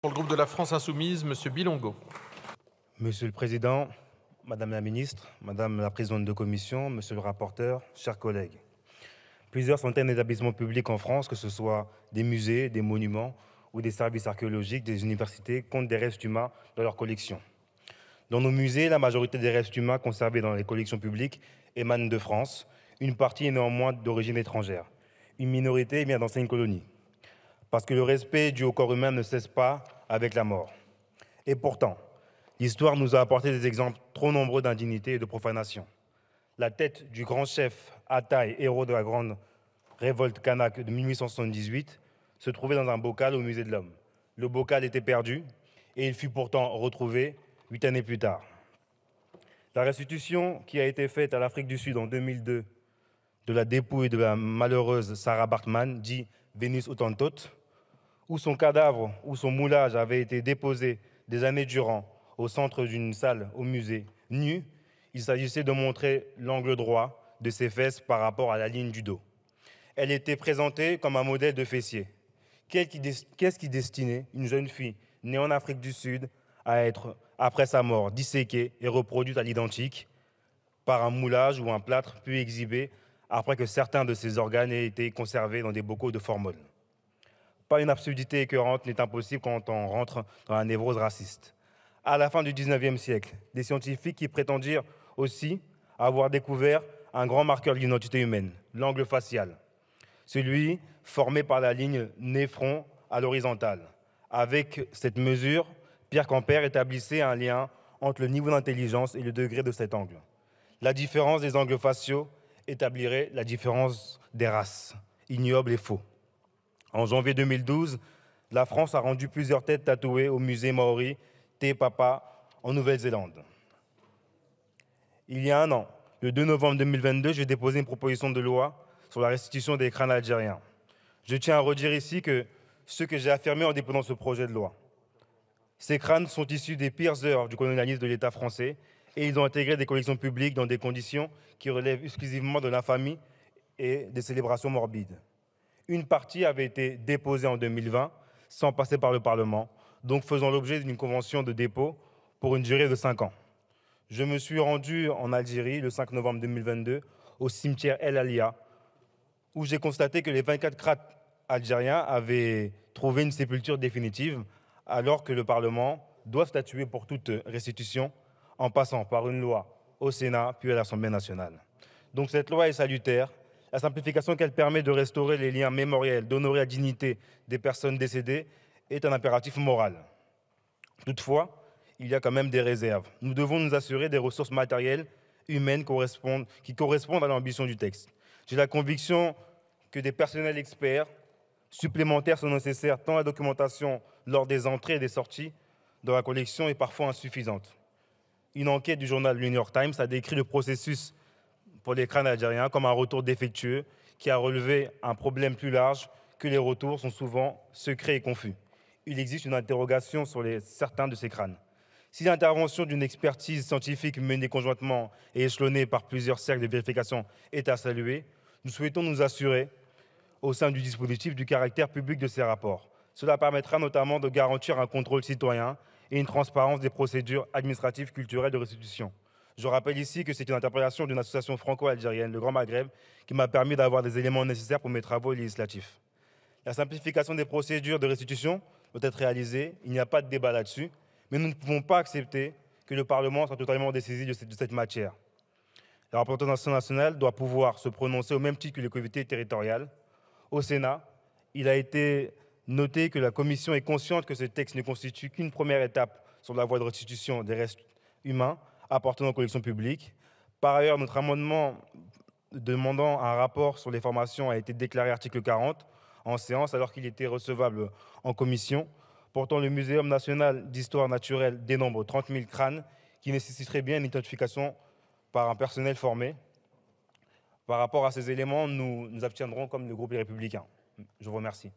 Pour le groupe de la France Insoumise, M. Bilongo. Monsieur le Président, Madame la Ministre, Madame la Présidente de Commission, Monsieur le rapporteur, chers collègues. Plusieurs centaines d'établissements publics en France, que ce soit des musées, des monuments ou des services archéologiques, des universités, comptent des restes humains dans leurs collections. Dans nos musées, la majorité des restes humains conservés dans les collections publiques émanent de France. Une partie est néanmoins d'origine étrangère. Une minorité vient d'anciennes colonies. Parce que le respect dû au corps humain ne cesse pas avec la mort. Et pourtant, l'histoire nous a apporté des exemples trop nombreux d'indignité et de profanation. La tête du grand chef Ataï, héros de la grande révolte kanak de 1878, se trouvait dans un bocal au musée de l'Homme. Le bocal était perdu et il fut pourtant retrouvé 8 années plus tard. La restitution qui a été faite à l'Afrique du Sud en 2002 de la dépouille de la malheureuse Sarah Baartman, dit Venus Hottentote, où son cadavre ou son moulage avait été déposé des années durant au centre d'une salle au musée, nu, il s'agissait de montrer l'angle droit de ses fesses par rapport à la ligne du dos. Elle était présentée comme un modèle de fessier. Qu'est-ce qui destinait une jeune fille née en Afrique du Sud à être, après sa mort, disséquée et reproduite à l'identique par un moulage ou un plâtre puis exhibé après que certains de ses organes aient été conservés dans des bocaux de formol. Pas une absurdité écœurante n'est impossible quand on rentre dans la névrose raciste. À la fin du XIXe siècle, des scientifiques qui prétendirent aussi avoir découvert un grand marqueur de l'identité humaine, l'angle facial, celui formé par la ligne nez-front à l'horizontale. Avec cette mesure, Pierre Camper établissait un lien entre le niveau d'intelligence et le degré de cet angle. La différence des angles faciaux établirait la différence des races, ignoble et faux. En janvier 2012, la France a rendu plusieurs têtes tatouées au musée Maori Te Papa en Nouvelle-Zélande. Il y a un an, le 2 novembre 2022, j'ai déposé une proposition de loi sur la restitution des crânes algériens. Je tiens à redire ici que ce que j'ai affirmé en déposant ce projet de loi. Ces crânes sont issus des pires heures du colonialisme de l'État français et ils ont intégré des collections publiques dans des conditions qui relèvent exclusivement de l'infamie et des célébrations morbides. Une partie avait été déposée en 2020 sans passer par le Parlement, donc faisant l'objet d'une convention de dépôt pour une durée de 5 ans. Je me suis rendu en Algérie le 5 novembre 2022 au cimetière El Alia, où j'ai constaté que les 24 crânes algériens avaient trouvé une sépulture définitive, alors que le Parlement doit statuer pour toute restitution en passant par une loi au Sénat puis à l'Assemblée nationale. Donc cette loi est salutaire. La simplification qu'elle permet de restaurer les liens mémoriels, d'honorer la dignité des personnes décédées est un impératif moral. Toutefois, il y a quand même des réserves. Nous devons nous assurer des ressources matérielles, humaines qui correspondent à l'ambition du texte. J'ai la conviction que des personnels experts supplémentaires sont nécessaires tant la documentation lors des entrées et des sorties dans la collection est parfois insuffisante. Une enquête du journal Le New York Times a décrit le processus pour les crânes algériens comme un retour défectueux qui a relevé un problème plus large que les retours sont souvent secrets et confus. Il existe une interrogation sur certains de ces crânes. Si l'intervention d'une expertise scientifique menée conjointement et échelonnée par plusieurs cercles de vérification est à saluer, nous souhaitons nous assurer au sein du dispositif du caractère public de ces rapports. Cela permettra notamment de garantir un contrôle citoyen et une transparence des procédures administratives culturelles de restitution. Je rappelle ici que c'est une interpellation d'une association franco-algérienne, le Grand Maghreb, qui m'a permis d'avoir des éléments nécessaires pour mes travaux législatifs. La simplification des procédures de restitution doit être réalisée, il n'y a pas de débat là-dessus, mais nous ne pouvons pas accepter que le Parlement soit totalement dessaisi de cette matière. La représentation nationale doit pouvoir se prononcer au même titre que les collectivités territoriales. Au Sénat, il a été noté que la Commission est consciente que ce texte ne constitue qu'une première étape sur la voie de restitution des restes humains appartenant aux collections publiques. Par ailleurs, notre amendement demandant un rapport sur les formations a été déclaré article 40 en séance alors qu'il était recevable en commission. Pourtant, le Muséum national d'histoire naturelle dénombre 30 000 crânes qui nécessiteraient bien une identification par un personnel formé. Par rapport à ces éléments, nous nous abstiendrons comme le groupe Les Républicains. Je vous remercie.